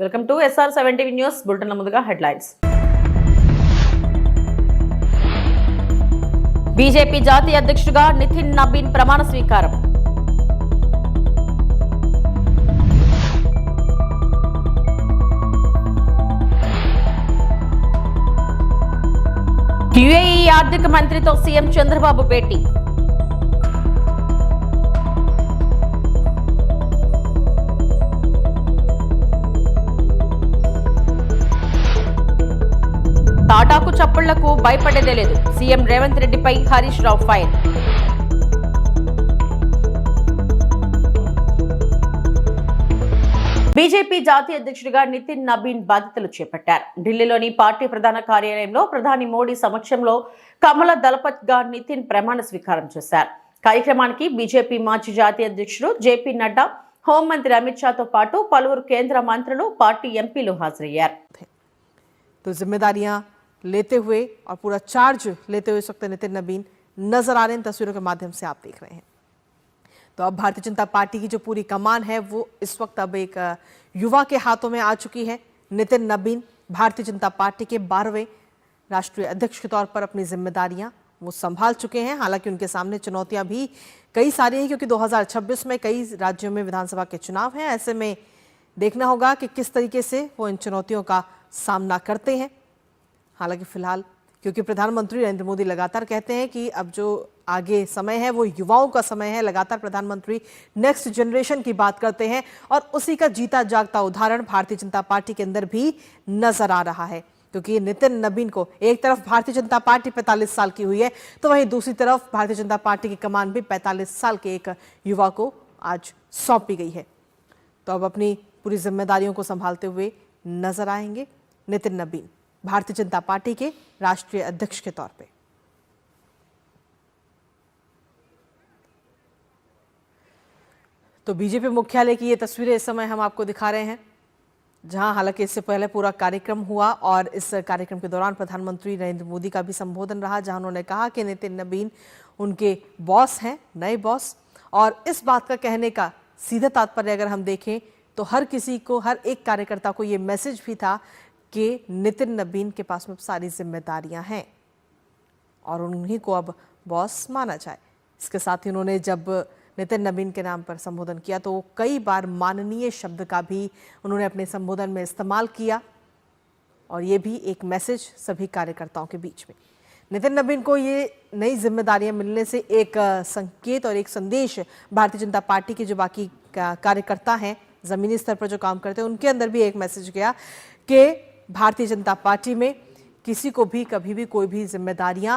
Welcome to SR7 TV news bulletin. ముందుగా headlines. BJP జాతీయ అధ్యక్షుడిగా నితిన్ నబీన్ ప్రమాణ స్వీకారం. యుఏఈ ఆర్థిక మంత్రితో సీఎం చంద్రబాబు భేటీ. టాటాకు చప్పుళ్లకు భయపడేదే లేదు. సీఎం రేవంత్ రెడ్డిపై హరీష్ రావు ఫైర్. బీజేపీ జాతీయ అధ్యక్షుడిగా నితిన్ నబీన్ బాధ్యతలు చేపట్టారు. ఢిల్లీలోని పార్టీ ప్రధాన కార్యాలయంలో ప్రధాని మోడీ సమక్షంలో కమల దళపత్ గా నితిన్ ప్రమాణ స్వీకారం చేశారు. కార్యక్రమానికి బీజేపీ మాజీ జాతీయ అధ్యక్షుడు జేపీ నడ్డా, హోంమంత్రి అమిత్ షాతో పాటు పలువురు కేంద్ర మంత్రులు, పార్టీ ఎంపీలు హాజరయ్యారు. तो जिम्मेदारियां लेते हुए और पूरा चार्ज लेते हुए इस वक्त नितिन नबीन नजर आ रहे हैं, तस्वीरों के माध्यम से आप देख रहे हैं। तो अब भारतीय जनता पार्टी की जो पूरी कमान है वो इस वक्त अब एक युवा के हाथों में आ चुकी है। नितिन नबीन भारतीय जनता पार्टी के 12वें राष्ट्रीय अध्यक्ष के तौर पर अपनी जिम्मेदारियां वो संभाल चुके हैं। हालांकि उनके सामने चुनौतियां भी कई सारी हैं, क्योंकि 2026 में कई राज्यों में विधानसभा के चुनाव हैं। ऐसे में देखना होगा कि किस तरीके से वो इन चुनौतियों का सामना करते हैं। हालांकि फिलहाल क्योंकि प्रधानमंत्री नरेंद्र मोदी लगातार कहते हैं कि अब जो आगे समय है वो युवाओं का समय है, लगातार प्रधानमंत्री नेक्स्ट जनरेशन की बात करते हैं और उसी का जीता जागता उदाहरण भारतीय जनता पार्टी के अंदर भी नजर आ रहा है। क्योंकि नितिन नबीन को एक तरफ भारतीय जनता पार्टी 45 साल की हुई है, तो वहीं दूसरी तरफ भारतीय जनता पार्टी की कमान भी 45 साल के एक युवा को आज सौंपी गई है। तो अब अपनी पूरी जिम्मेदारियों को संभालते हुए नजर आएंगे नितिन नबीन भारतीय जनता पार्टी के राष्ट्रीय अध्यक्ष के तौर पे। तो बीजेपी मुख्यालय की ये तस्वीरें इस समय हम आपको दिखा रहे हैं, जहां हालांकि इससे पहले पूरा कार्यक्रम हुआ और इस कार्यक्रम के दौरान प्रधानमंत्री नरेंद्र मोदी का भी संबोधन रहा, जहां उन्होंने कहा कि नितिन नबीन उनके बॉस हैं, नए बॉस। और इस बात का कहने का सीधा तात्पर्य अगर हम देखें तो हर किसी को, हर एक कार्यकर्ता को ये मैसेज भी था कि नितिन नबीन के पास में सारी जिम्मेदारियां हैं और उन्हीं को अब बॉस माना जाए। इसके साथ ही उन्होंने जब नितिन नबीन के नाम पर संबोधन किया तो कई बार माननीय शब्द का भी उन्होंने अपने संबोधन में इस्तेमाल किया और ये भी एक मैसेज सभी कार्यकर्ताओं के बीच में। नितिन नबीन को ये नई जिम्मेदारियां मिलने से एक संकेत और एक संदेश भारतीय जनता पार्टी के जो बाकी कार्यकर्ता हैं, जमीनी स्तर पर जो काम करते हैं, उनके अंदर भी एक मैसेज गया कि भारतीय जनता पार्टी में किसी को भी कभी भी कोई भी जिम्मेदारियां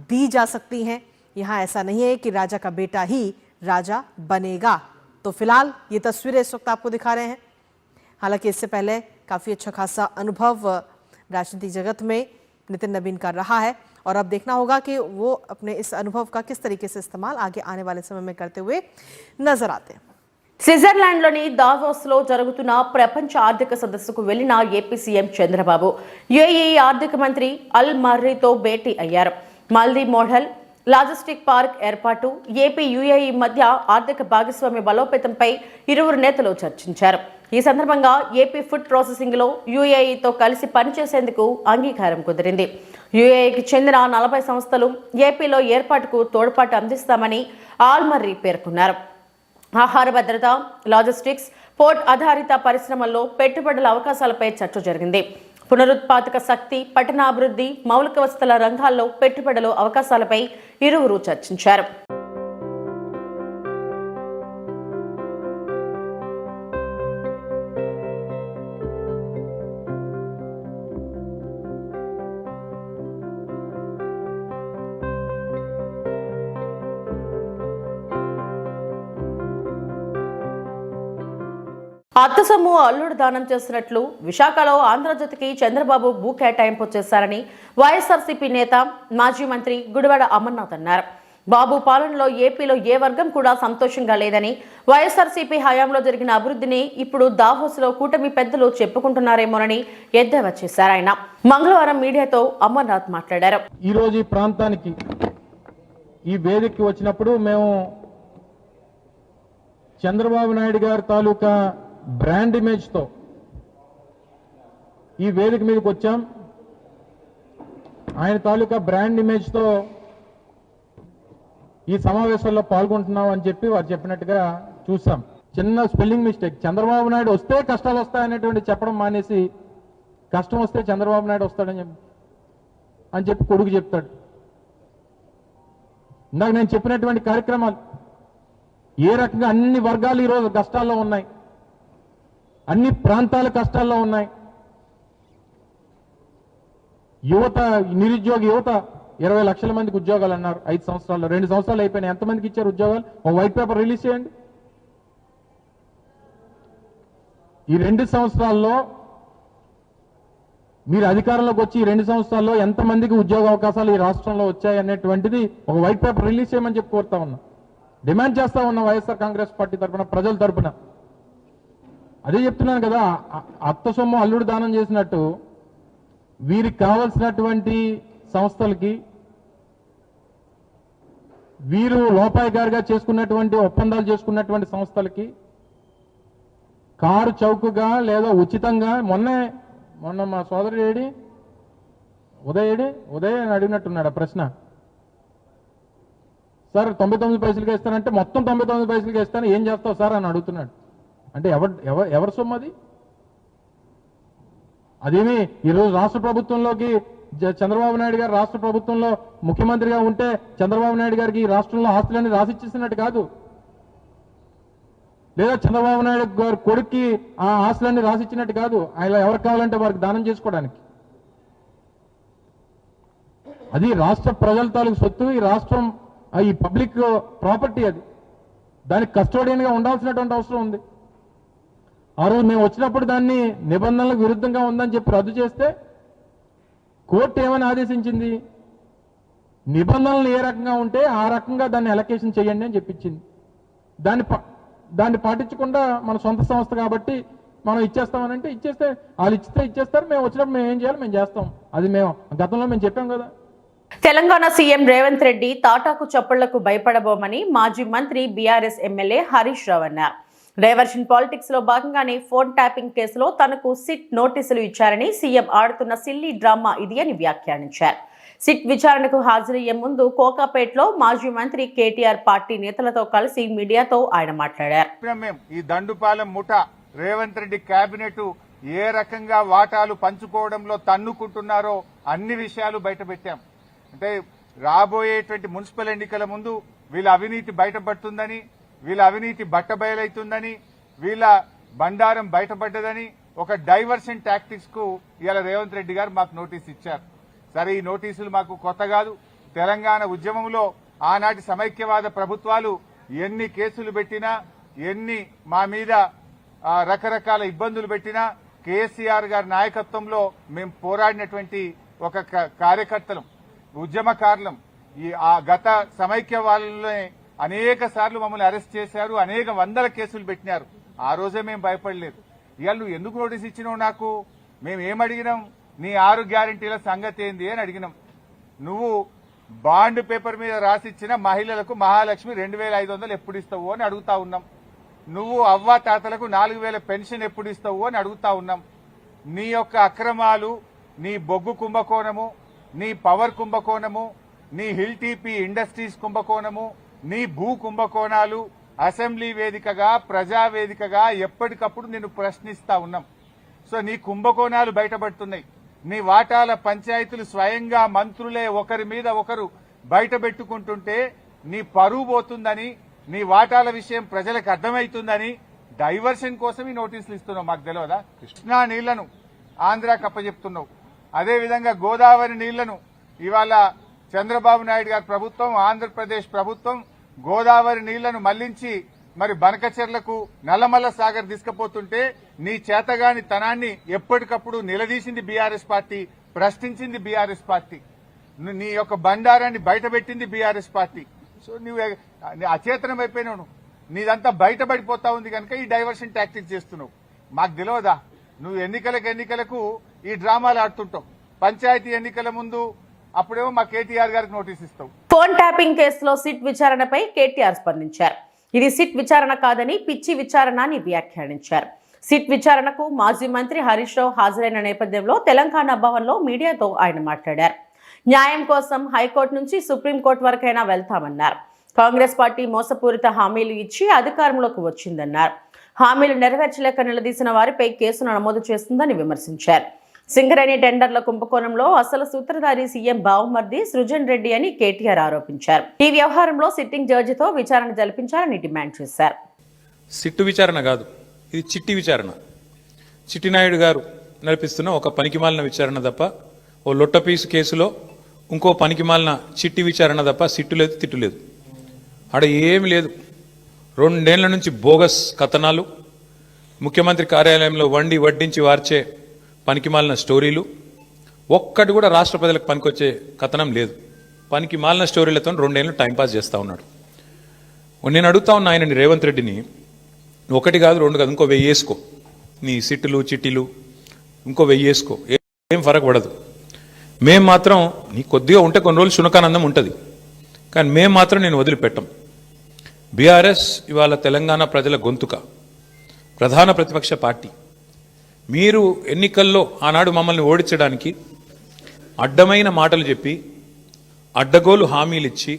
दी जा सकती हैं। यहाँ ऐसा नहीं है कि राजा का बेटा ही राजा बनेगा। तो फिलहाल ये तस्वीरें इस वक्त आपको दिखा रहे हैं। हालांकि इससे पहले काफ़ी अच्छा खासा अनुभव राजनीतिक जगत में नितिन नबीन का रहा है और अब देखना होगा कि वो अपने इस अनुभव का किस तरीके से इस्तेमाल आगे आने वाले समय में करते हुए नजर आते हैं। స్విట్జర్లాండ్లోని దావోస్లో జరుగుతున్న ప్రపంచ ఆర్థిక సదస్సుకు వెళ్లిన ఏపీ సీఎం చంద్రబాబు యుఏఈ ఆర్థిక మంత్రి అల్ మర్రీతో భేటీ అయ్యారు. మల్దీ మోడల్ లాజిస్టిక్ పార్క్ ఏర్పాటు, ఏపీ యుఏఈ మధ్య ఆర్థిక భాగస్వామ్య బలోపేతంపై ఇరువురు నేతలు చర్చించారు. ఈ సందర్భంగా ఏపీ ఫుడ్ ప్రాసెసింగ్ లో యుఏఈతో కలిసి పనిచేసేందుకు అంగీకారం కుదిరింది. యుఏఈకి చెందిన 40 సంస్థలు ఏపీలో ఏర్పాటుకు తోడ్పాటు అందిస్తామని ఆల్మర్రీ పేర్కొన్నారు. ఆహార భద్రత, లాజిస్టిక్స్, పోర్ట్ ఆధారిత పరిశ్రమల్లో పెట్టుబడుల అవకాశాలపై చర్చ జరిగింది. పునరుత్పాదక శక్తి, పట్టణాభివృద్ధి, మౌలిక వసతుల రంగాల్లో పెట్టుబడుల అవకాశాలపై ఇరువురు చర్చించారు. అత్తసొమ్ము అల్లుడు దానం చేసినట్లు విశాఖలో ఆంధ్రజ్యోతికి చంద్రబాబు భూ కేటాయింపు చేశారని వైఎస్ఆర్సీపీ నేత, మాజీ మంత్రి గుడివాడ అమర్నాథ్ అన్నారు. బాబు పాలనలో ఏపీలో ఏ వర్గం కూడా సంతోషంగా లేదని, వైఎస్ఆర్సీపీ హయాంలో జరిగిన అభివృద్ధిని ఇప్పుడు దావోస్లో కూటమి పెద్దలు చెప్పుకుంటున్నారేమోనని ఎద్దేవా చేశారు. ఆయన మంగళవారం మీడియాతో అమర్నాథ్ మాట్లాడారు. ఈ రోజు ఈ ప్రాంతానికి ఈ వేదికకి వచ్చినప్పుడు మేము చంద్రబాబు నాయుడు గారి తాలూకా బ్రాండ్ ఇమేజ్ తో ఈ వేదిక మీదకి వచ్చాం. ఆయన తాలూకా బ్రాండ్ ఇమేజ్తో ఈ సమావేశంలో పాల్గొంటున్నాం అని చెప్పి వారు చెప్పినట్టుగా చూసాం. చిన్న స్పెల్లింగ్ మిస్టేక్. చంద్రబాబు నాయుడు వస్తే కష్టాలు వస్తాయనేటువంటి చెప్పడం మానేసి కష్టం వస్తే చంద్రబాబు నాయుడు వస్తాడని చెప్పి కొడుకు చెప్తాడు. ఇందాక నేను చెప్పినటువంటి కార్యక్రమాలు ఏ రకంగా అన్ని వర్గాలు ఈరోజు కష్టాల్లో ఉన్నాయి, అన్ని ప్రాంతాలు కష్టాల్లో ఉన్నాయి. యువత, నిరుద్యోగ యువత 20 లక్షల మందికి ఉద్యోగాలు అన్నారు 5 సంవత్సరాల్లో. 2 సంవత్సరాలు అయిపోయినాయి. ఎంతమందికి ఇచ్చారు ఉద్యోగాలు? ఒక వైట్ పేపర్ రిలీజ్ చేయండి. ఈ 2 సంవత్సరాల్లో మీరు అధికారంలోకి వచ్చి ఈ 2 సంవత్సరాల్లో ఎంతమందికి ఉద్యోగ అవకాశాలు ఈ రాష్ట్రంలో వచ్చాయి అనేటువంటిది ఒక వైట్ పేపర్ రిలీజ్ చేయమని చెప్పి కోరుతా ఉన్నా, డిమాండ్ చేస్తా ఉన్నా వైఎస్ఆర్ కాంగ్రెస్ పార్టీ తరఫున, ప్రజల తరఫున. అదే చెప్తున్నాను కదా, అత్త సొమ్ము అల్లుడు దానం చేసినట్టు వీరికి కావలసినటువంటి సంస్థలకి, వీరు లోపాయికారిగా చేసుకున్నటువంటి ఒప్పందాలు చేసుకున్నటువంటి సంస్థలకి కారు చౌకగా లేదా ఉచితంగా మొన్న మా సోదరుడు ఉదయ్ అని అడిగినట్టున్నాడు ఆ ప్రశ్న. సార్ 99 పైసలకి ఇస్తానంటే మొత్తం 99 పైసలకి ఇస్తాను, ఏం చేస్తావు సార్ అని అడుగుతున్నాడు. అంటే ఎవరి సొమ్ము అది? అదేమి ఈరోజు రాష్ట్ర ప్రభుత్వంలోకి చంద్రబాబు నాయుడు గారు రాష్ట్ర ప్రభుత్వంలో ముఖ్యమంత్రిగా ఉంటే చంద్రబాబు నాయుడు గారికి ఈ రాష్ట్రంలో ఆస్తులన్నీ రాసిచ్చేసినట్టు కాదు, లేదా చంద్రబాబు నాయుడు గారి కొడుక్కి ఆ ఆస్తులన్నీ రాసిచ్చినట్టు కాదు. ఆయన ఎవరికి కావాలంటే వారికి దానం చేసుకోవడానికి. అది రాష్ట్ర ప్రజల తాలూకు సొత్తు. ఈ రాష్ట్రం, ఈ పబ్లిక్ ప్రాపర్టీ. అది దానికి కస్టోడియన్గా ఉండాల్సినటువంటి అవసరం ఉంది. ఆ రోజు మేము వచ్చినప్పుడు దాన్ని నిబంధనలకు విరుద్ధంగా ఉందని చెప్పి రద్దు చేస్తే కోర్టు ఏమని ఆదేశించింది? నిబంధనలు ఏ రకంగా ఉంటే ఆ రకంగా దాన్ని అలొకేషన్ చేయండి అని చెప్పించింది. దాన్ని పాటించకుండా మన సొంత సంస్థ కాబట్టి మనం ఇచ్చేస్తామనంటే ఇచ్చేస్తే వాళ్ళు ఇచ్చేస్తారు, మేము వచ్చినప్పుడు మేము ఏం చేయాలి మేము చేస్తాం. అది మేము గతంలో మేము చెప్పాం కదా. తెలంగాణ సీఎం రేవంత్ రెడ్డి తాటాకు చప్పుళ్లకు భయపడబోమని మాజీ మంత్రి బీఆర్ఎస్ ఎమ్మెల్యే హరీష్ రావు అన్నారు. డైవర్షన్ పాలిటిక్స్ లో భాగంగానే ఫోన్ ట్యాపింగ్ కేసులో తనకు సిట్ నోటీసులు ఇచ్చారని, సీఎం ఆడుతున్న సిల్లీ డ్రామా ఇది అని వ్యాఖ్యానించారు. సిట్ విచారణకు హాజరయ్యే ముందు కోకాపేటలో మాజీ మంత్రి కేటీఆర్ పార్టీ నేతలతో కలిసి మీడియాతో ఆయన మాట్లాడారు. ఈ దండుపాలెం ముఠ రేవంత్ రెడ్డి కేబినెట్ ఏ రకంగా వాటాలు పంచుకోవడంలో తన్నుకుంటున్నారో అన్ని విషయాలు బయటపెట్టాం. అంటే రాబోయేటువంటి మున్సిపల్ ఎన్నికల ముందు వీళ్ళ అవినీతి బయటపడుతుందని, వీళ్ళ అవినీతి బట్టబయలైతుందని, వీళ్ళ బండారం బయటపడ్డదని ఒక డైవర్షన్ టాక్టిక్స్ కు ఇవాళ రేవంత్ రెడ్డి గారు మాకు నోటీస్ ఇచ్చారు. సరే, ఈ నోటీసులు మాకు కొత్త కాదు. తెలంగాణ ఉద్యమంలో ఆనాటి సమైక్యవాద ప్రభుత్వాలు ఎన్ని కేసులు పెట్టినా, ఎన్ని మా మీద రకరకాల ఇబ్బందులు పెట్టినా కేసీఆర్ గారి నాయకత్వంలో మేము పోరాడినటువంటి ఒక కార్యకర్తలం, ఉద్యమకారులం. ఆ గత సమైక్యవాదులనే అనేక సార్లు మమ్మల్ని అరెస్ట్ చేశారు, అనేక వందల కేసులు పెట్టినారు. ఆ రోజే మేము భయపడలేదు. ఇవాళ నువ్వు ఎందుకు నోటీస్ ఇచ్చినావు నాకు? మేము ఏమడిగినాం? నీ 6 గ్యారంటీల సంగతి ఏంది అని అడిగినాం. నువ్వు బాండ్ పేపర్ మీద రాసిచ్చిన మహిళలకు మహాలక్ష్మి 2500 ఎప్పుడు ఇస్తావు అని అడుగుతా ఉన్నాం. నువ్వు అవ్వా తాతలకు 4000 పెన్షన్ ఎప్పుడు ఇస్తావు అని అడుగుతా ఉన్నాం. నీ యొక్క అక్రమాలు, నీ బొగ్గు కుంభకోణము, నీ పవర్ కుంభకోణము, నీ హిల్ టీపీ ఇండస్ట్రీస్ కుంభకోణము, నీ భూ కుంభకోణాలు అసెంబ్లీ వేదికగా, ప్రజా వేదికగా ఎప్పటికప్పుడు నిన్ను ప్రశ్నిస్తా ఉన్నాం. సో నీ కుంభకోణాలు బయటపడుతున్నాయి. నీ వాటాల పంచాయతీలు స్వయంగా మంత్రులే ఒకరి మీద ఒకరు బయట పెట్టుకుంటుంటే నీ పరువు పోతుందని, నీ వాటాల విషయం ప్రజలకు అర్థమవుతుందని డైవర్షన్ కోసం ఈ నోటీసులు ఇస్తున్నావు. మాకు తెలియదా? కృష్ణా నీళ్లను ఆంధ్రాకి అప్పచెప్తున్నావు. అదేవిధంగా గోదావరి నీళ్లను ఇవాళ చంద్రబాబు నాయుడు గారి ప్రభుత్వం, ఆంధ్రప్రదేశ్ ప్రభుత్వం గోదావరి నీళ్లను మళ్లించి మరి బనకచెర్లకు, నల్లమల్ల సాగర్ తీసుకుపోతుంటే నీ చేతగాని తనాన్ని ఎప్పటికప్పుడు నిలదీసింది బీఆర్ఎస్ పార్టీ, ప్రశ్నించింది బీఆర్ఎస్ పార్టీ, నీ యొక్క బండారాన్ని బయటపెట్టింది బీఆర్ఎస్ పార్టీ. సో నువ్వు అచేతనం అయిపోయినావు. నీదంతా బయటపడిపోతా ఉంది కనుక ఈ డైవర్షన్ టాక్టిక్స్ చేస్తున్నావు. మాకు తెలియదా? నువ్వు ఎన్నికలకు ఈ డ్రామాలు ఆడుతుంటావు. పంచాయతీ ఎన్నికల ముందు అప్పుడేమో మా కేటీఆర్ గారికి నోటీస్ ఇస్తావు. ఫోన్ ట్యాపింగ్ కేసులో సిట్ విచారణపై కేటీఆర్ స్పందించారు. ఇది సిట్ విచారణ కాదని పిచ్చి విచారణ అని వ్యాఖ్యానించారు. సిట్ విచారణకు మాజీ మంత్రి హరీష్ రావు హాజరైన నేపథ్యంలో తెలంగాణ భవన్లో మీడియాతో ఆయన మాట్లాడారు. న్యాయం కోసం హైకోర్టు నుంచి సుప్రీంకోర్టు వరకైనా వెళ్తామన్నారు. కాంగ్రెస్ పార్టీ మోసపూరిత హామీలు ఇచ్చి అధికారంలోకి వచ్చిందన్నారు. హామీలు నెరవేర్చలేక నిలదీసిన వారిపై కేసును నమోదు చేస్తుందని విమర్శించారు. సింగరేణి టెండర్ల కుంభకోణంలో అసలు సూత్రధారి సీఎం బావమర్ది సృజన్ రెడ్డి అని కేటీఆర్ ఆరోపించారు. ఈ వ్యవహారంలో సిట్టింగ్ జడ్జితో విచారణ జరిపించాలని డిమాండ్ చేశారు. సిట్టు విచారణ కాదు, ఇది చిట్టి విచారణ. చిట్టినాయుడు గారు నడిపిస్తున్న ఒక పనికిమాలిన విచారణ తప్ప, ఓ లొట్టపీసు కేసులో ఇంకో పనికిమాలిన చిట్టి విచారణ తప్ప సిట్టు లేదు, తిట్టు లేదు. ఆడ ఏమి లేదు. 2 ఏళ్ల నుంచి బోగస్ కథనాలు, ముఖ్యమంత్రి కార్యాలయంలో వడ్డించి వార్చే పనికిమాలిన స్టోరీలు, ఒక్కటి కూడా రాష్ట్ర ప్రజలకు పనికొచ్చే కథనం లేదు. పనికిమాలిన స్టోరీలతో 2 ఏళ్ళు టైంపాస్ చేస్తూ ఉన్నాడు. నేను అడుగుతా ఉన్నా ఆయనని, రేవంత్ రెడ్డిని, 1 కాదు 2 కాదు, ఇంకో 1000 వేసుకో. నీ సిట్టులు చిట్టీలు ఇంకో 1000 వేసుకో, ఏం ఫరక్ పడదు. మేం మాత్రం నీ కొద్దిగా ఉంటే కొన్ని రోజులు శునకానందం ఉంటుంది, కానీ మేము మాత్రం నేను వదిలిపెట్టం. బీఆర్ఎస్ ఇవాళ తెలంగాణ ప్రజల గొంతుక, ప్రధాన ప్రతిపక్ష పార్టీ. మీరు ఎన్నికల్లో ఆనాడు మమ్మల్ని ఓడించడానికి అడ్డమైన మాటలు చెప్పి, అడ్డగోలు హామీలు ఇచ్చి,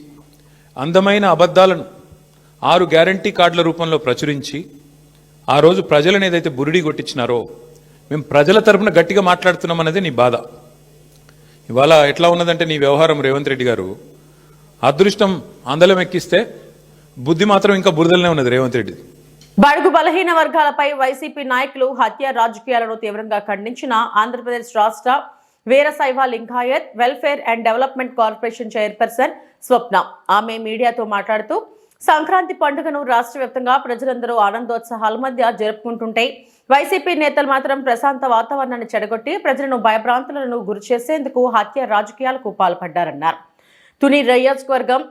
అందమైన అబద్ధాలను 6 గ్యారంటీ కార్డుల రూపంలో ప్రచురించి ఆ రోజు ప్రజలను ఏదైతే బురిడి కొట్టించినారో, మేము ప్రజల తరపున గట్టిగా మాట్లాడుతున్నాం అనేది నీ బాధ. ఇవాళ ఎట్లా ఉన్నదంటే నీ వ్యవహారం, రేవంత్ రెడ్డి గారు, అదృష్టం అందలం ఎక్కిస్తే బుద్ధి మాత్రం ఇంకా బురదలనే ఉన్నది రేవంత్ రెడ్డి. బడుగు బలహీన వర్గాలపై వైసీపీ నాయకులు హత్య రాజకీయాలను తీవ్రంగా ఖండించిన ఆంధ్రప్రదేశ్ రాష్ట్ర Veerashaiva Lingayat welfare and development corporation chairperson Swapna. ఆమె మీడియాతో మాట్లాడుతూ, సంక్రాంతి పండుగను రాష్ట్ర వ్యాప్తంగా ప్రజలందరూ ఆనందోత్సాహాల మధ్య జరుపుకుంటుంటే వైసీపీ నేతలు మాత్రం ప్రశాంత వాతావరణాన్ని చెడగొట్టి ప్రజలను భయభ్రాంతులను గురి చేసేందుకు హత్య రాజకీయాలకు పాల్పడ్డారన్నారు. తుని నియోజకవర్గం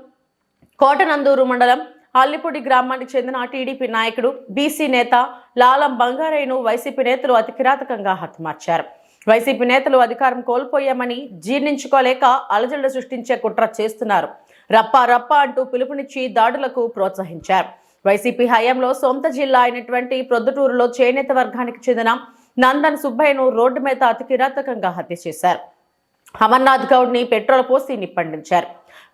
కోటనందూరు మండలం అల్లిపూడి గ్రామానికి చెందిన టీడీపీ నాయకుడు బీసీ నేత లాలం బంగారయ్యను వైసీపీ నేతలు అతి కిరాతకంగా హతమార్చారు. వైసీపీ నేతలు అధికారం కోల్పోయామని జీర్ణించుకోలేక అలజడులు సృష్టించే కుట్ర చేస్తున్నారు. రప్పా రప్పా అంటూ పిలుపునిచ్చి దాడులకు ప్రోత్సహించారు. వైసీపీ హయాంలో సొంత జిల్లా అయినటువంటి ప్రొద్దుటూరులో చేనేత వర్గానికి చెందిన నందన్ సుబ్బయ్యను రోడ్డు మీద అతి కిరాతకంగా హత్య చేశారు. అమర్నాథ్ గౌడ్ ని పెట్రోల్ పోసి నిప్పండించారు.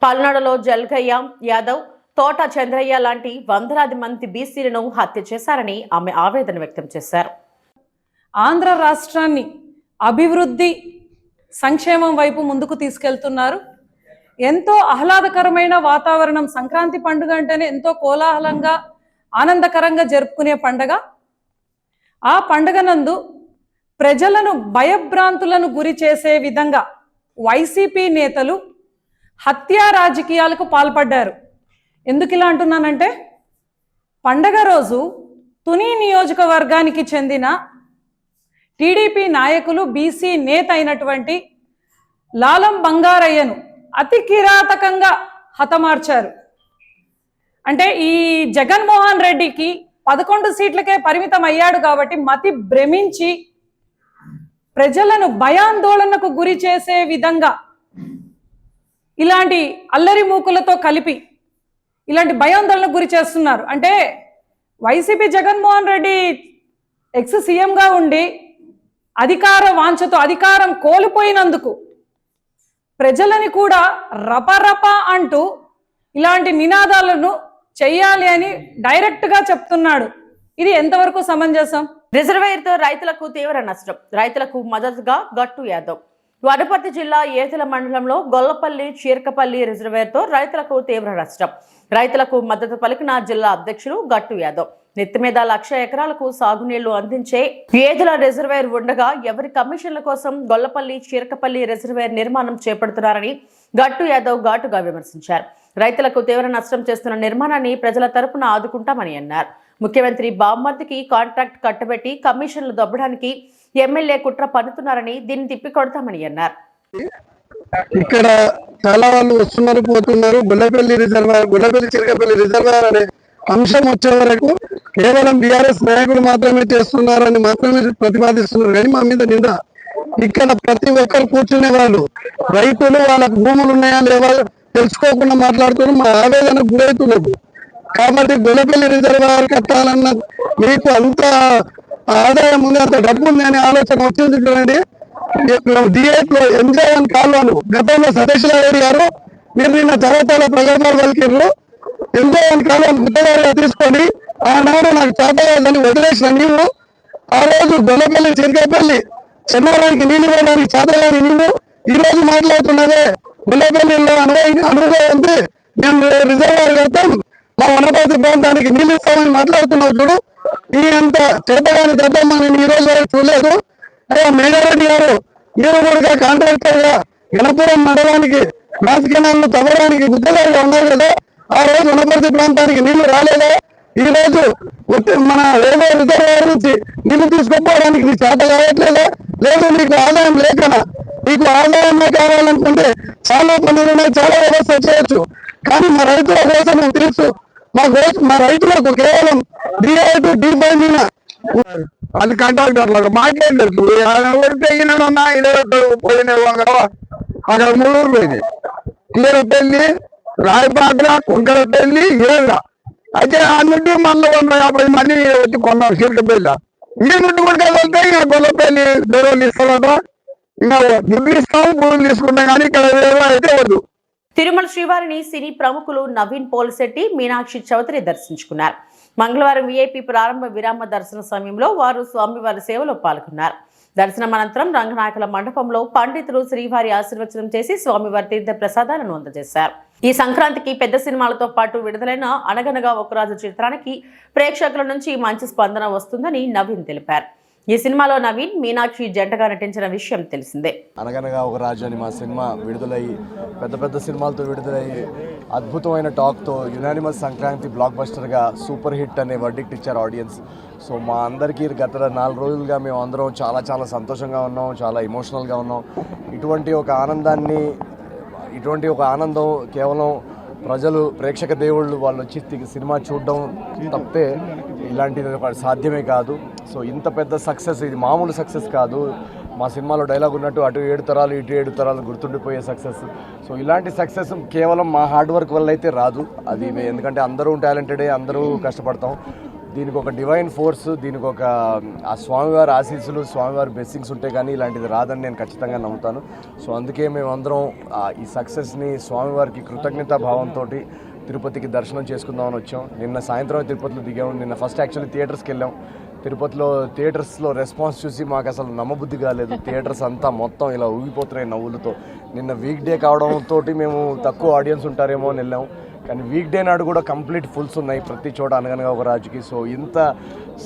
పల్నాడులో జల్గయ్య యాదవ్, తోట చంద్రయ్య లాంటి వందలాది మంది బీసీలను హత్య చేశారని ఆమె ఆవేదన వ్యక్తం చేశారు. ఆంధ్ర రాష్ట్రాన్ని అభివృద్ధి సంక్షేమం వైపు ముందుకు తీసుకెళ్తున్నారు. ఎంతో ఆహ్లాదకరమైన వాతావరణం, సంక్రాంతి పండుగ అంటేనే ఎంతో కోలాహలంగా ఆనందకరంగా జరుపుకునే పండుగ. ఆ పండుగ నందు ప్రజలను భయభ్రాంతులను గురి చేసే విధంగా వైసీపీ నేతలు హత్యా రాజకీయాలకు పాల్పడ్డారు. ఎందుకు ఇలా అంటున్నానంటే, పండగ రోజు తుని నియోజకవర్గానికి చెందిన టీడీపీ నాయకులు బీసీ నేత అయినటువంటి లాలం బంగారయ్యను అతి కిరాతకంగా హతమార్చారు. అంటే ఈ జగన్మోహన్ రెడ్డికి 11 సీట్లకే పరిమితం అయ్యాడు కాబట్టి మతి భ్రమించి ప్రజలను భయాందోళనకు గురి చేసే విధంగా ఇలాంటి అల్లరి మూకులతో కలిపి ఇలాంటి భయాందోళనకు గురి చేస్తున్నారు. అంటే వైసీపీ జగన్మోహన్ రెడ్డి ఎక్స్ సీఎంగా ఉండి అధికార వాంఛతో అధికారం కోల్పోయినందుకు ప్రజలని కూడా రపరప అంటూ ఇలాంటి నినాదాలను చెయ్యాలి అని డైరెక్ట్ గా చెప్తున్నాడు. ఇది ఎంతవరకు సమంజసం? రిజర్వాయర్తో రైతులకు తీవ్ర నష్టం. రైతులకు మద్దతుగా గట్టు యాదవ్. వనపర్తి జిల్లా ఏతల మండలంలో గొల్లపల్లి చీరకపల్లి రిజర్వాయర్తో రైతులకు తీవ్ర నష్టం. రైతులకు మద్దతు పలికిన జిల్లా అధ్యక్షుడు గట్టు యాదవ్. నెత్తిమీద 1,00,000 ఎకరాలకు సాగునీళ్లు అందించే ఏదుల రిజర్వాయర్ ఉండగా ఎవరి కమిషన్ల కోసం గొల్లపల్లి చీరకపల్లి రిజర్వాయర్ నిర్మాణం చేపడుతున్నారని గట్టు యాదవ్ ఘాటుగా విమర్శించారు. రైతులకు తీవ్ర నష్టం చేస్తున్న నిర్మాణాన్ని ప్రజల తరపున ఆదుకుంటామని అన్నారు. ముఖ్యమంత్రి బామ్మర్దికి కాంట్రాక్ట్ కట్టబెట్టి కమిషన్లు దొబ్బడానికి ఎమ్మెల్యే కుట్ర పన్నుతున్నారని దీన్ని తిప్పికొడతామని అన్నారు. ఇక్కడ చాలా వాళ్ళు వస్తున్నారు, పోతున్నారు. గుల్లపల్లి చిరకపల్లి రిజర్వాయర్ అనే అంశం వచ్చే వరకు కేవలం బీఆర్ఎస్ నాయకులు మాత్రమే చేస్తున్నారని మాత్రమే ప్రతిపాదిస్తున్నారు. కానీ మా మీద నింద. ఇక్కడ ప్రతి ఒక్కరు కూర్చునే వాళ్ళు రైతులు, వాళ్ళకు భూములు ఉన్నాయా లేవా తెలుసుకోకుండా మాట్లాడుతున్నారు. మా ఆవేదనకు గురవుతున్నారు. కాబట్టి గుల్లపల్లి రిజర్వాయర్ కట్టాలన్న మీకు అంత ఆ ఆదాయం ఉంది, అంత డబ్బు ఉంది అనే ఆలోచన వచ్చింది. చూడండి, D8 లో ఎంజాయ్ కాలువను గతంలో సతీష్ రెడ్డి గారు మీరు నిన్న చరతాల ప్రగల్భాలు పలికిర్రు. ఎంజాయ్ కాలువను గుత్తగారిగా తీసుకొని ఆనాడు నాకు చేతగాదని వదిలేసిన నీవు ఆ రోజు గొల్లపల్లి చిరకపల్లి చెన్నారానికి నీళ్ళు ఇవ్వడానికి చేతగాని నీవు ఈ రోజు మాట్లాడుతున్నదే గొల్లపల్లిలో అనుభవం ఉంది, మేము రిజర్వాయర్ కడతాం, మా వనపర్తి ప్రాంతానికి నీళ్ళు ఇస్తామని మాట్లాడుతున్నావు. చూడు, ఈ అంత చేతగాని దెబ్బ నేను ఈ రోజు వరకు చూడలేదు. అయ్యా మేఘారెడ్డి గారు, మీరు కూడా కాంట్రాక్టర్ గా గణపురం మండలానికి రాజకీయాలను తవ్వడానికి గుద్దగారిగా ఉన్నారు కదా, ఆ రోజు వనపర్తి ప్రాంతానికి నీళ్లు రాలేదా? ఈ రోజు మన రైల్వే రిజర్వాయర్ నుంచి నీళ్లు తీసుకుపోవడానికి నీకు చేత కావట్లేదా? లేదు నీకు ఆదాయం లేకనా? నీకు ఆదాయమే కావాలనుకుంటే చాలా పనులు ఉన్నాయి, చాలా వ్యవస్థ చేయొచ్చు. కానీ మా రైతుల కోసం మేము తెలుసు, మా రైతులకు కేవలం D8 D5 మీద అది కాంట్రాక్టర్లకు మాట్లాడలేదు. అక్కడ 3 ఊర్లు పోయింది, కీరపల్లి, రాయపాట్ల, కుంకరపల్లి, ఏళ్ళ. అయితే ఆ నుండి 150 మంది వచ్చి కొన్నాం చిరకపల్లి. ఈ నుండి కూడా వెళ్తే ఇంకా గొల్లపల్లి దూరం ఇస్తారట, ఇంకా దుడ్డు ఇస్తాము, భూములు తీసుకుంటాం, కానీ ఇక్కడ అయితే వద్దు. తిరుమల శ్రీవారిని సినీ ప్రముఖులు నవీన్ పోలిశెట్టి, మీనాక్షి చౌదరి దర్శించుకున్నారు. మంగళవారం VIP ప్రారంభ విరామ దర్శన సమయంలో వారు స్వామివారి సేవలో పాల్గొన్నారు. దర్శనం అనంతరం రంగనాయకుల మండపంలో పండితులు శ్రీవారి ఆశీర్వచనం చేసి స్వామివారి తీర్థ ప్రసాదాలను అందజేశారు. ఈ సంక్రాంతికి పెద్ద సినిమాలతో పాటు విడుదలైన అనగనగా ఒకరాజు చిత్రానికి ప్రేక్షకుల నుంచి మంచి స్పందన వస్తుందని నవీన్ తెలిపారు. ఈ సినిమాలో నవీన్, మీనాక్షి జంటగా నటించిన విషయం తెలిసిందే. అనగనగా ఒక రాజు అని మా సినిమా విడుదలయ్యి పెద్ద సినిమాలతో విడుదలయ్యి అద్భుతమైన టాక్తో యునానిమస్ సంక్రాంతి బ్లాక్ బస్టర్గా సూపర్ హిట్ అనే వర్డిక్ట్ ఇచ్చారు ఆడియన్స్. సో మా అందరికీ గత 4 రోజులుగా మేము అందరం చాలా సంతోషంగా ఉన్నాం, చాలా ఎమోషనల్గా ఉన్నాం. ఇటువంటి ఒక ఆనందం కేవలం ప్రజలు, ప్రేక్షక దేవుళ్ళు వాళ్ళు వచ్చి సినిమా చూడడం తప్పితే ఇలాంటిది సాధ్యమే కాదు. సో ఇంత పెద్ద సక్సెస్, ఇది మామూలు సక్సెస్ కాదు. మా సినిమాలో డైలాగ్ ఉన్నట్టు అటు 7 తరాలు ఇటు 7 తరాలు గుర్తుండిపోయే సక్సెస్. సో ఇలాంటి సక్సెస్ కేవలం మా హార్డ్ వర్క్ వల్ల అయితే రాదు. అది ఎందుకంటే అందరూ టాలెంటెడే, అందరూ కష్టపడతాం. దీనికి ఒక డివైన్ ఫోర్స్, దీనికి ఒక ఆ స్వామివారి ఆశీస్సులు, స్వామివారి బ్లెస్సింగ్స్ ఉంటే కానీ ఇలాంటిది రాదని నేను ఖచ్చితంగా నమ్ముతాను. సో అందుకే మేమందరం ఈ సక్సెస్ని స్వామివారికి కృతజ్ఞతా భావంతో తిరుపతికి దర్శనం చేసుకుందామని వచ్చాం. నిన్న సాయంత్రం తిరుపతిలో దిగాము. నిన్న ఫస్ట్ యాక్చువల్లీ థియేటర్స్కి వెళ్ళాం. తిరుపతిలో థియేటర్స్లో రెస్పాన్స్ చూసి మాకు అసలు నమ్మబుద్ధి కాలేదు. థియేటర్స్ అంతా మొత్తం ఇలా ఊగిపోతున్నాయి నవ్వులతో. నిన్న వీక్ డే కావడంతో మేము తక్కువ ఆడియన్స్ ఉంటారేమో అని వెళ్ళాము, కానీ వీక్ డే నాడు కూడా కంప్లీట్ ఫుల్స్ ఉన్నాయి ప్రతి చోట అనగనగా ఒక రాజుకి. సో ఇంత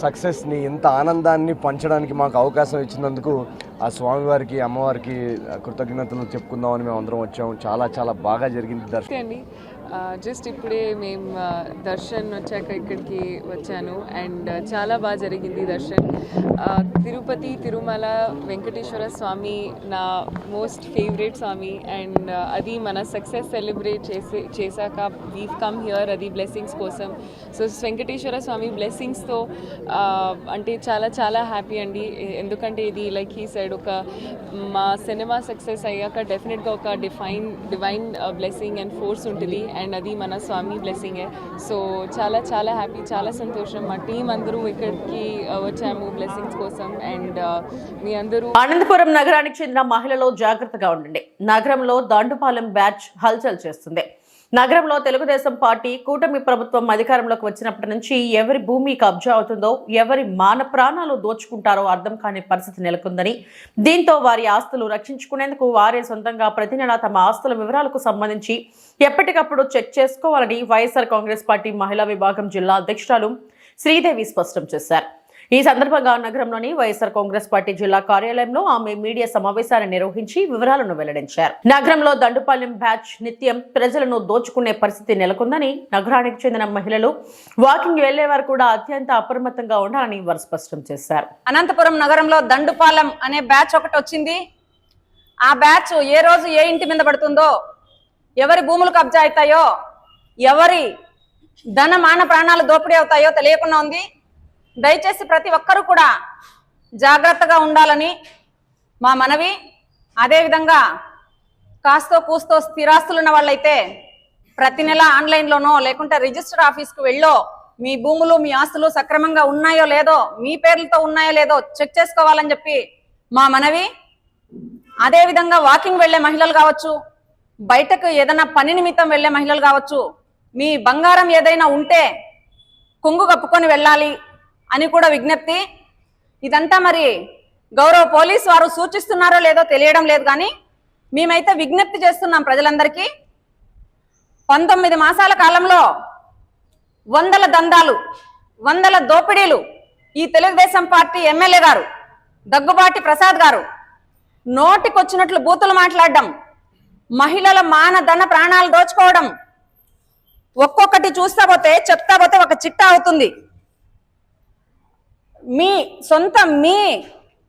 సక్సెస్ని, ఇంత ఆనందాన్ని పంచడానికి మాకు అవకాశం ఇచ్చినందుకు ఆ స్వామివారికి, అమ్మవారికి కృతజ్ఞతలు చెప్పుకుందామని మేము అందరం వచ్చాము. చాలా బాగా జరిగింది దర్శనం. జస్ట్ ఇప్పుడే మేము దర్శన్ వచ్చాక ఇక్కడికి వచ్చాను అండ్ చాలా బాగా జరిగింది దర్శన్. తిరుపతి, తిరుమల వెంకటేశ్వర స్వామి నా మోస్ట్ ఫేవరెట్ స్వామి అండ్ అది మన సక్సెస్ సెలబ్రేట్ చేశాక వీవ్ కమ్ హియర్, అది బ్లెస్సింగ్స్ కోసం. సో వెంకటేశ్వర స్వామి బ్లెస్సింగ్స్తో అంటే చాలా హ్యాపీ అండి. ఎందుకంటే ఇది లైక్ హీ సైడ్ ఒక మా సినిమా సక్సెస్ అయ్యాక డెఫినెట్గా ఒక డివైన్ బ్లెస్సింగ్ అండ్ ఫోర్స్ ఉంటుంది అండ్ అది మన స్వామి బ్లెస్సింగే. సో చాలా హ్యాపీ, చాలా సంతోషం. మా టీం అందరూ ఇక్కడికి వచ్చాము బ్లెస్సింగ్స్ కోసం అండ్ మీ అందరూ. అనంతపురం నగరానికి చెందిన మహిళలు జాగ్రత్తగా ఉండండి. నగరంలో దండుపాలెం బ్యాచ్ హల్చల్ చేస్తుంది. నగరంలో తెలుగుదేశం పార్టీ కూటమి ప్రభుత్వం అధికారంలోకి వచ్చినప్పటి నుంచి ఎవరి భూమి కబ్జా అవుతుందో, ఎవరి మాన ప్రాణాలు దోచుకుంటారో అర్థం కాని పరిస్థితి నెలకొందని, దీంతో వారి ఆస్తులు రక్షించుకునేందుకు వారే సొంతంగా ప్రతి నెలా తమ ఆస్తుల వివరాలకు సంబంధించి ఎప్పటికప్పుడు చెక్ చేసుకోవాలని వైఎస్ఆర్ కాంగ్రెస్ పార్టీ మహిళా విభాగం జిల్లా అధ్యక్షురాలు శ్రీదేవి స్పష్టం చేశారు. ఈ సందర్భంగా నగరంలోని వైఎస్ఆర్ కాంగ్రెస్ పార్టీ జిల్లా కార్యాలయంలో ఆమె మీడియా సమావేశాన్ని నిర్వహించి వివరాలను వెల్లడించారు. నగరంలో దండుపాలెం బ్యాచ్ నిత్యం ప్రజలను దోచుకునే పరిస్థితి నెలకొందని, నగరానికి చెందిన మహిళలు వాకింగ్ వెళ్లేవారు కూడా అత్యంత అప్రమత్తంగా ఉండాలని వారు స్పష్టం చేశారు. అనంతపురం నగరంలో దండుపాలెం అనే బ్యాచ్ ఒకటి వచ్చింది. ఆ బ్యాచ్ ఏ రోజు ఏ ఇంటి మీద పడుతుందో, ఎవరి భూములు కబ్జా అవుతాయో, ఎవరి ధన మాన ప్రాణాలు దోపిడీ అవుతాయో తెలియకుండా ఉంది. దయచేసి ప్రతి ఒక్కరూ కూడా జాగ్రత్తగా ఉండాలని మా మనవి. అదేవిధంగా కాస్తో కూస్తో స్థిరాస్తులు ఉన్న వాళ్ళైతే ప్రతి నెల ఆన్లైన్లోనో లేకుంటే రిజిస్టర్ ఆఫీస్కి వెళ్ళో మీ భూములు మీ ఆస్తులు సక్రమంగా ఉన్నాయో లేదో, మీ పేర్లతో ఉన్నాయో లేదో చెక్ చేసుకోవాలని చెప్పి మా మనవి. అదేవిధంగా వాకింగ్ వెళ్లే మహిళలు కావచ్చు, బయటకు ఏదైనా పని నిమిత్తం వెళ్లే మహిళలు కావచ్చు, మీ బంగారం ఏదైనా ఉంటే కొంగు కప్పుకొని వెళ్ళాలి అని కూడా విజ్ఞప్తి. ఇదంతా మరి గౌరవ పోలీస్ వారు సూచిస్తున్నారో లేదో తెలియడం లేదు, కానీ మేమైతే విజ్ఞప్తి చేస్తున్నాం ప్రజలందరికీ. 19 మాసాల కాలంలో 100 దందాలు, 100 దోపిడీలు ఈ తెలుగుదేశం పార్టీ ఎమ్మెల్యే గారు దగ్గుబాటి ప్రసాద్ గారు నోటికొచ్చినట్లు బూతులు మాట్లాడడం, మహిళల మానధన ప్రాణాలు దోచుకోవడం, ఒక్కొక్కటి చూస్తా పోతే చెప్తా పోతే ఒక చిట్టా అవుతుంది. మీ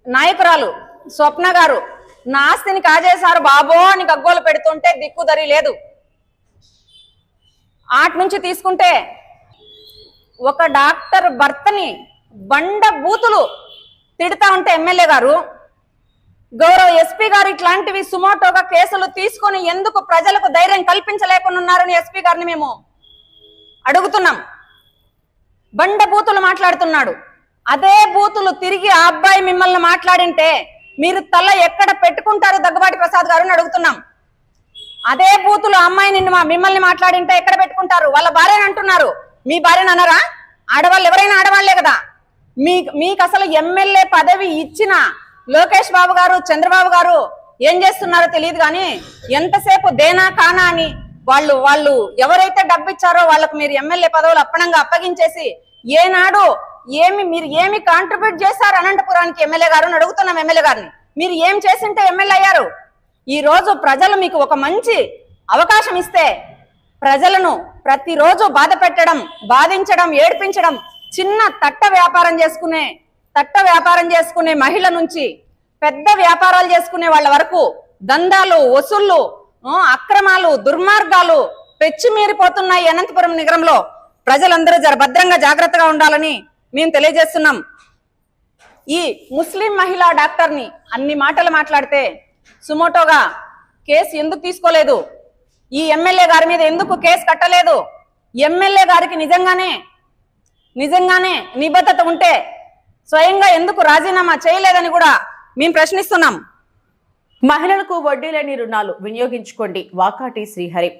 నాయకురాలు స్వప్న గారు నా ఆస్తిని కాజేశారు బాబో అని గగ్గోలు పెడుతుంటే దిక్కుదరి లేదు. ఆటి నుంచి తీసుకుంటే ఒక డాక్టర్ భర్తని బండ బూతులు తిడతా ఉంటే ఎమ్మెల్యే గారు, గౌరవ ఎస్పీ గారు ఇట్లాంటివి సుమోటోగా కేసులు తీసుకొని ఎందుకు ప్రజలకు ధైర్యం కల్పించలేకుండా ఉన్నారని ఎస్పీ గారిని మేము అడుగుతున్నాం. బండ బూతులు మాట్లాడుతున్నాడు. అదే బూతులు తిరిగి ఆ అబ్బాయి మిమ్మల్ని మాట్లాడింటే మీరు తల ఎక్కడ పెట్టుకుంటారు దగ్గుబాటి ప్రసాద్ గారు అని అడుగుతున్నాం. అదే బూతులు అమ్మాయి మిమ్మల్ని మాట్లాడింటే ఎక్కడ పెట్టుకుంటారు? వాళ్ళ భార్యని అంటున్నారు, మీ భార్యని అన్నారా? ఆడవాళ్ళు ఎవరైనా ఆడవాళ్లే కదా. మీకు అసలు ఎమ్మెల్యే పదవి ఇచ్చిన లోకేష్ బాబు గారు, చంద్రబాబు గారు ఏం చేస్తున్నారో తెలియదు, కానీ ఎంతసేపు దేనా కానా అని వాళ్ళు ఎవరైతే డబ్బు ఇచ్చారో వాళ్ళకు మీరు ఎమ్మెల్యే పదవులు అప్పనంగా అప్పగించేసి ఏనాడు మీరు ఏమి కాంట్రిబ్యూట్ చేశారు అనంతపురానికి ఎమ్మెల్యే గారు అడుగుతున్నాం. ఎమ్మెల్యే గారిని మీరు ఏం చేసింటే ఎమ్మెల్యే అయ్యారు? ఈ రోజు ప్రజలు మీకు ఒక మంచి అవకాశం ఇస్తే ప్రజలను ప్రతిరోజు బాధ పెట్టడం, బాధించడం, ఏడ్పించడం, చిన్న తట్ట వ్యాపారం చేసుకునే మహిళ నుంచి పెద్ద వ్యాపారాలు చేసుకునే వాళ్ళ వరకు దందాలు, వసూళ్లు, అక్రమాలు, దుర్మార్గాలు పెచ్చిమీరిపోతున్నాయి అనంతపురం నగరంలో. ప్రజలందరూ భద్రంగా జాగ్రత్తగా ఉండాలని మేము తెలియజేస్తున్నాం. ఈ ముస్లిం మహిళా డాక్టర్ని అన్ని మాటలు మాట్లాడితే సుమోటోగా కేసు ఎందుకు తీసుకోలేదు? ఈ ఎమ్మెల్యే గారి మీద ఎందుకు కేసు కట్టలేదు? ఎమ్మెల్యే గారికి నిజంగానే నిబద్ధత ఉంటే స్వయంగా ఎందుకు రాజీనామా చేయలేదని కూడా మేము ప్రశ్నిస్తున్నాం. మహిళలకు వడ్డీ లేని రుణాలు వినియోగించుకోండి. వాకాటి శ్రీహరి.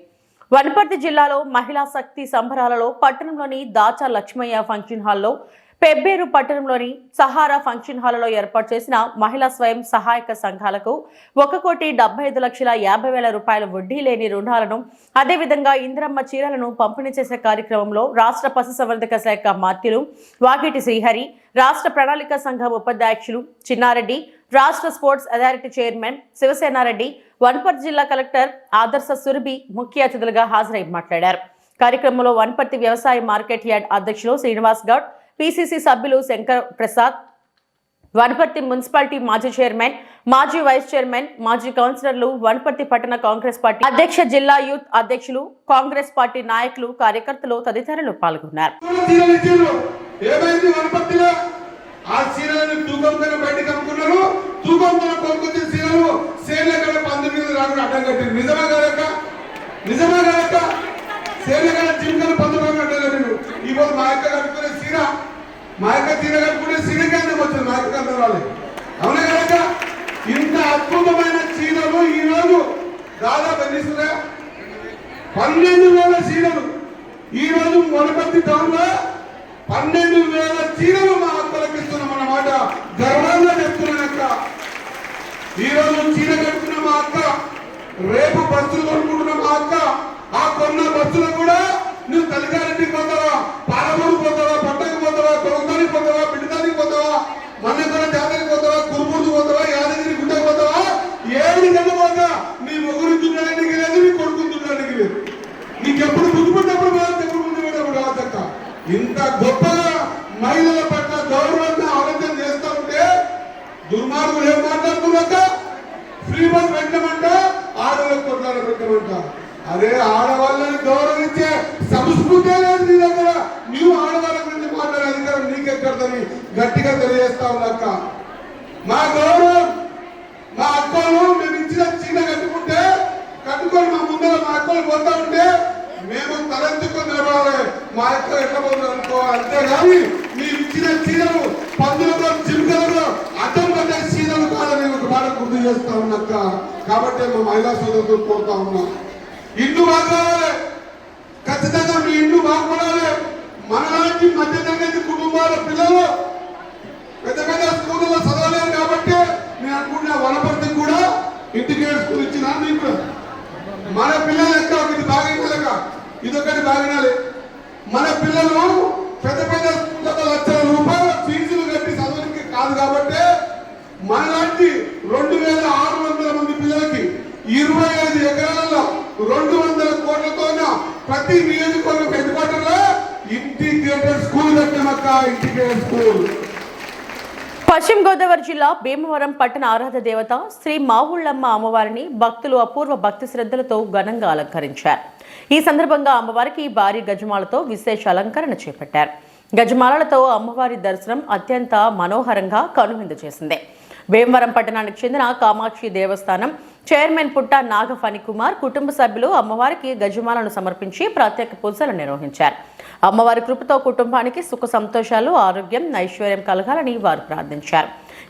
వనపర్తి జిల్లాలో మహిళా శక్తి సంబరాలలో పట్టణంలోని దాచా లక్ష్మయ్య ఫంక్షన్ హాల్లో, పెబ్బేరు పట్టణంలోని సహారా ఫంక్షన్ హాల్లో ఏర్పాటు చేసిన మహిళా స్వయం సహాయక సంఘాలకు 1,75,50,000 రూపాయల వడ్డీ లేని రుణాలను, అదేవిధంగా ఇందిరమ్మ చీరలను పంపిణీ చేసే కార్యక్రమంలో రాష్ట్ర పశుసంవర్ధక శాఖ మంత్రులు వాకిటి శ్రీహరి, రాష్ట్ర ప్రణాళిక సంఘం ఉపాధ్యక్షులు చిన్నారెడ్డి, రాష్ట్ర sports authority chairman Shiva Sena Reddy, Wanaparthy జిల్లా కలెక్టర్ ఆదర్శ సురభి ముఖ్య అతిథులుగా హాజరై మాట్లాడారు. కార్యక్రమంలో వనపర్తి వ్యవసాయ మార్కెట్ యార్డ్ అధ్యక్షులు శ్రీనివాస్ గౌడ్, పిసిసి సభ్యులు శంకర్ ప్రసాద్, వనపర్తి మున్సిపాలిటీ మాజీ చైర్మన్, మాజీ వైస్ చైర్మన్, మాజీ కౌన్సిలర్లు, వనపర్తి పట్టణ కాంగ్రెస్ పార్టీ అధ్యక్ష, జిల్లా యూత్ అధ్యక్షులు, కాంగ్రెస్ పార్టీ నాయకులు, కార్యకర్తలు తదితరులు పాల్గొన్నారు. ఆ చీరలను తూకంతో బయటకు అమ్ముకున్నారు. తూకంతో కొనుక్కొచ్చిన చీరలు సేర్ల గడ 19 రాకుండా అడ్డం కట్టారు. నిజమా కాదక్క? సేర్ల గడ జిమ్కలు 19 అడ్డం కట్టారు. ఈ రోజు మా యొక్క కట్టుకునే చీర, కట్టుకునే చీరకే అందం వచ్చింది. మా యొక్క అందం రాలేదు. అవునా కదక్క? ఇంత అద్భుతమైన చీరలు ఈ రోజు దాదాపు ఎన్నిస్తున్నా 12,000 చీరలు ఈ రోజు వనపర్తి టౌన్ లో 12,000 చీరలు మా అక్కలకు ఇస్తున్నాం అన్నమాట. గర్వంగా చెప్తున్నానక్క. ఈ రోజు చీర కట్టుకున్న మా అక్క, రేపు బస్సులు కొనుక్కుంటున్న మా అక్క, ఆ కొన్న బస్సులు కూడా నువ్వు తల్లిగారింటికి పోతావా, పాలమూరు పోతావా, పట్టకు పోతావా, కొరతానికి పోతావా, బిడ్డదానికి పోతావా, మన్నెకొండ జాతరకి పోతావా, కురుమూరుకు పోతావా, యాదగిరి గుట్టకు పోతావా, ఏడికన్నా పోతా నీ మొగురు దున్నడానికి లేదు, నీ కొడుకు దున్నడానికి లేదు. నీకెప్పుడు ముందుపడ్డప్పుడు ఎప్పుడు ముందు పెట్టప్పుడు రాదక్క. ఇంత గొప్పగా మహిళల పట్ల గౌరవంగా ఆలోచన చేస్తూ ఉంటే దుర్మార్గులు ఏం మాట్లాడుతున్నాక ఫ్రీ బస్ పెట్టమంట, ఆడవాళ్ళకి కొట్లాడ పెట్టమంట. అదే ఆడవాళ్ళని గౌరవించే సంస్కృతే లేదు నీ దగ్గర. నువ్వు ఆడవాళ్ళ గురించి మాట్లాడే అధికారం నీకెక్కడదని గట్టిగా తెలియజేస్తా ఉన్నాక మా గౌరవం, మా అక్కలు మేము ఇచ్చిన చీర కట్టుకొని మా ముందర మా అక్కలు పోతా ఉంటే మేము తలెత్తుకొని నిలబడాలి. మా అక్క ఎట్లా పోతుంది అనుకోవాలి. మహిళా సోదరులు కోరుతా ఉన్నాం. ఇల్లు బాగుపడాలి, ఖచ్చితంగా మీ ఇల్లు బాగుపడాలి. మనలాంటి మధ్య తరగతి కుటుంబాల పిల్లలు పెద్ద పెద్ద స్కూళ్ళలో చదవలేరు కాబట్టి నేను అనుకుంటున్నా వనపర్తికి కూడా ఇంటిగ్రేటెడ్ స్కూల్ ఇచ్చిన మీకు మన పిల్లలు లెక్క ఒకటి బాగినాలక ఇదొకటి బాగినాలి. మన పిల్లలు పెద్ద పెద్ద స్కూళ్ళలో లక్షల రూపాయల ఫీజులు కట్టి చదవడానికి కాదు కాబట్టి మనలాంటి 2600 మంది పిల్లలకి 25 ఎకరాలలో 200 కోట్లతో ప్రతి నియోజకవర్గం హెడ్ క్వార్టర్ లో ఇంటిగ్రేటెడ్ స్కూల్ కట్టామక్క. Integrated school. పశ్చిమ గోదావరి జిల్లా భీమవరం పట్టణ ఆరాధ దేవత శ్రీ మావుళ్ళమ్మ అమ్మవారిని భక్తులు అపూర్వ భక్తి శ్రద్ధలతో ఘనంగా అలంకరించారు. ఈ సందర్భంగా అమ్మవారికి భారీ గజమాలతో విశేష అలంకరణ చేపట్టారు. గజమాలలతో అమ్మవారి దర్శనం అత్యంత మనోహరంగా కనువిందు చేసింది. భీమవరం పట్టణానికి చెందిన కామాక్షి దేవస్థానం చైర్మన్ పుట్ట నాగ ఫణికుమార్ కుటుంబ సభ్యులు అమ్మవారికి గజమాలను సమర్పించి ప్రత్యేక పూజలు నిర్వహించారు. అమ్మవారి కృపతో కుటుంబానికి సుఖ సంతోషాలు, ఆరోగ్యం, ఐశ్వర్యం కలగాలని వారు ప్రార్థించారు.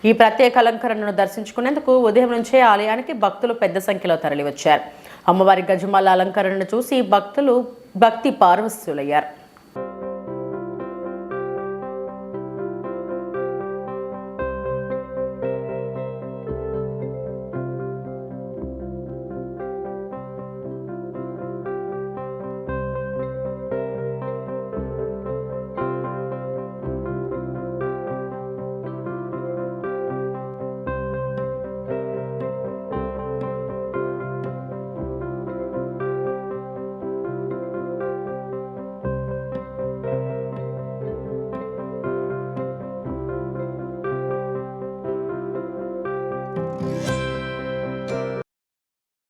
ఈ ప్రత్యేక అలంకరణను దర్శించుకునేందుకు ఉదయం నుంచే ఆలయానికి భక్తులు పెద్ద సంఖ్యలో తరలివచ్చారు. అమ్మవారి గజమాల అలంకరణను చూసి భక్తులు భక్తి పారవశ్యులయ్యారు.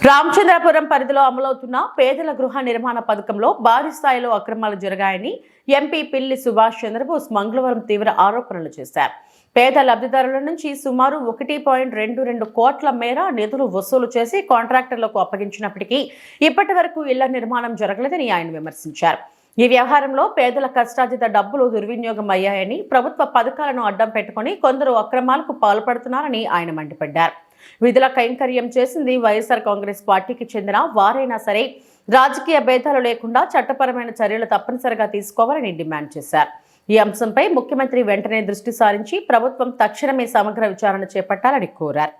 రామచంద్రపురం పరిధిలో అమలవుతున్న పేదల గృహ నిర్మాణ పథకంలో భారీ స్థాయిలో అక్రమాలు జరిగాయని ఎంపీ పిల్లి సుభాష్ చంద్రబోస్ మంగళవారం తీవ్ర ఆరోపణలు చేశారు. పేద లబ్ధిదారుల నుంచి సుమారు 1.22 కోట్ల మేర నిధులు వసూలు చేసి కాంట్రాక్టర్లకు అప్పగించినప్పటికీ ఇప్పటి వరకు ఇళ్ల నిర్మాణం జరగలేదని ఆయన విమర్శించారు. ఈ వ్యవహారంలో పేదల కష్టార్జిత డబ్బులు దుర్వినియోగం అయ్యాయని, ప్రభుత్వ పథకాలను అడ్డం పెట్టుకుని కొందరు అక్రమాలకు పాల్పడుతున్నారని ఆయన మండిపడ్డారు. విధుల కైంకర్యం చేసింది వైఎస్ఆర్ కాంగ్రెస్ పార్టీకి చెందిన వారైనా సరే రాజకీయ భేదాలు లేకుండా చట్టపరమైన చర్యలు తప్పనిసరిగా తీసుకోవాలని డిమాండ్ చేశారు. ఈ అంశంపై ముఖ్యమంత్రి వెంటనే దృష్టి సారించి ప్రభుత్వం తక్షణమే సమగ్ర విచారణ చేపట్టాలని కోరారు.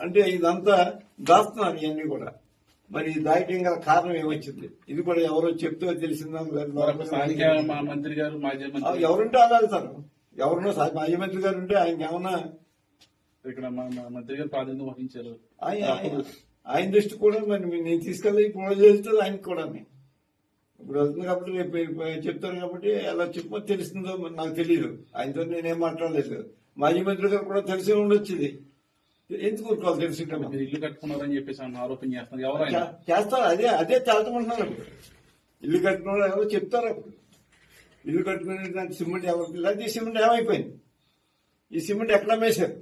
అంటే ఇదంతా దాస్తున్నారు ఇవన్నీ కూడా. మరి దాయకం గల కారణం ఏమొచ్చింది? ఇది కూడా ఎవరో చెప్తూ తెలిసిందా? మంత్రి గారు, మాజీ మంత్రి ఎవరుంటే అలా వెళ్తారు. ఎవరున్నా మాజీ మంత్రి గారు ఉంటే ఆయనకి ఏమన్నా ఇక్కడ మంత్రి గారు ప్రాధాన్యత వహించారు. ఆయన దృష్టి కూడా మరి నేను తీసుకెళ్ళి ఇప్పుడు చేస్తుంది ఆయనకి కూడా. ఇప్పుడు వెళ్తుంది కాబట్టి రేపు చెప్తారు కాబట్టి అలా చెప్పో తెలుస్తుందో నాకు తెలియదు. ఆయనతో నేనేం మాట్లాడలేదు. మాజీ మంత్రి గారు కూడా తెలిసి ఉండొచ్చింది. ఎందుకు ఊరుకోవాలి? తెలిసి ఇల్లు కట్టుకున్నారని చెప్పేసి ఆరోపణ చేస్తున్నారు. ఎవరు చేస్తారు? అదే తేల్చమంటున్నారు. ఇల్లు కట్టుకున్నారు ఎవరో చెప్తారు. అప్పుడు ఇల్లు కట్టుకునే దానికి సిమెంట్ ఎవరికి లేదు. ఈ సిమెంట్ ఏమైపోయింది? ఈ సిమెంట్ ఎక్కడ అమ్మేశారు?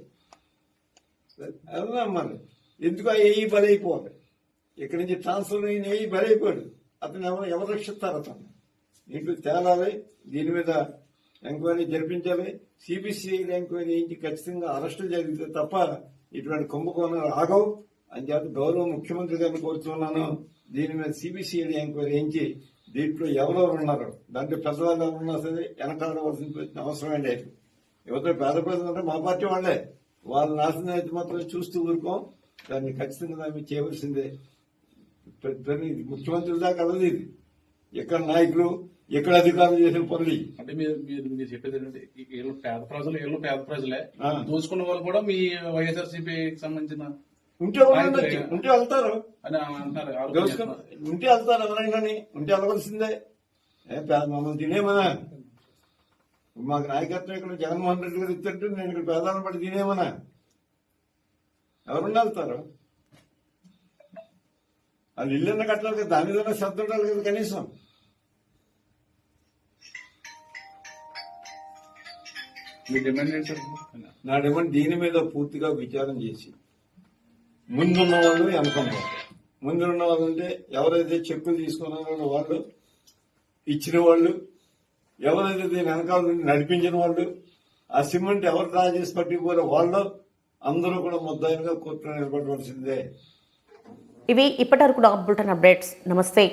ఎవరు అమ్మాలి? ఎందుకు ఏ బలి అయిపోవాలి? ఇక్కడి నుంచి ట్రాన్స్ఫర్ అయిన ఏ బలి అయిపోయాడు. అతను ఎవరు రక్షిస్తారు? అతను దీంట్లో తేలాలి. దీని మీద ఎంక్వైరీ జరిపించాలి. సిబిసిఐడి ఎంక్వైరీ చేయించి ఖచ్చితంగా అరెస్టులు జరిగితే తప్ప ఇటువంటి కుంభకోణాలు ఆగవు అని చెప్పి గౌరవ ముఖ్యమంత్రి గారిని కోరుతున్నాను. దీని మీద సిబిసిఐడి ఎంక్వైరీ చేయించి దీంట్లో ఎవరెవరు ఉన్నారు, దాంట్లో పెద్దవాళ్ళు ఎవరున్నా సరే వెనకాడవలసిన అవసరం లేదు. యువత పేద ప్రజలు అంటే మా పార్టీ వాళ్లే. వాళ్ళ నాశనం అయితే మాత్రం చూస్తూ ఊరుకోం. దాన్ని ఖచ్చితంగా దాన్ని చేయవలసిందే. ముఖ్యమంత్రి దాకా వెళ్ళదు ఇది. ఎక్కడ నాయకులు, ఎక్కడ అధికారులు చేసిన పనులు. అంటే మీరు చెప్పేది ఏంటంటే వీళ్ళు పేద ప్రజలే దోచుకున్న వాళ్ళు కూడా మీ వైఎస్ఆర్సీపీకి సంబంధించిన ఉంటే వెళ్తారు అని అంటున్నారు. ఉంటే వెళ్తారు. ఎవరైనా ఉంటే వెళ్ళవలసిందే. మమ్మల్ని తినేమనా? మాకు నాయకత్వం ఇక్కడ జగన్మోహన్ రెడ్డి గారు ఇస్తుంటే నేను ఇక్కడ పేదాలను పడి తినేమనా? ఎవరున్నా వెళ్తారు? వాళ్ళు ఇల్లు కట్టాలి కదా, దాని మీద శ్రద్ధ ఉండాలి కదా కనీసం. నా డిమాండ్ దీని మీద పూర్తిగా విచారం చేసి ముందున్న వాళ్ళు వెనకున్న వాళ్ళు. ముందున్న వాళ్ళు అంటే ఎవరైతే చెక్కులు తీసుకున్నారో వాళ్ళు, ఇచ్చిన వాళ్ళు, ఎవరైతే దీని వెనకాల నుండి నడిపించిన వాళ్ళు, ఆ సిమెంట్ ఎవరు డ్రా చేసి పట్టుకుపోయారో వాళ్ళు, అందరూ కూడా ముద్దాయిలుగా కోర్టులో నిలబడవలసిందే. ఇవి ఇప్పటివరకు బులెటిన్ అప్డేట్స్. నమస్తే.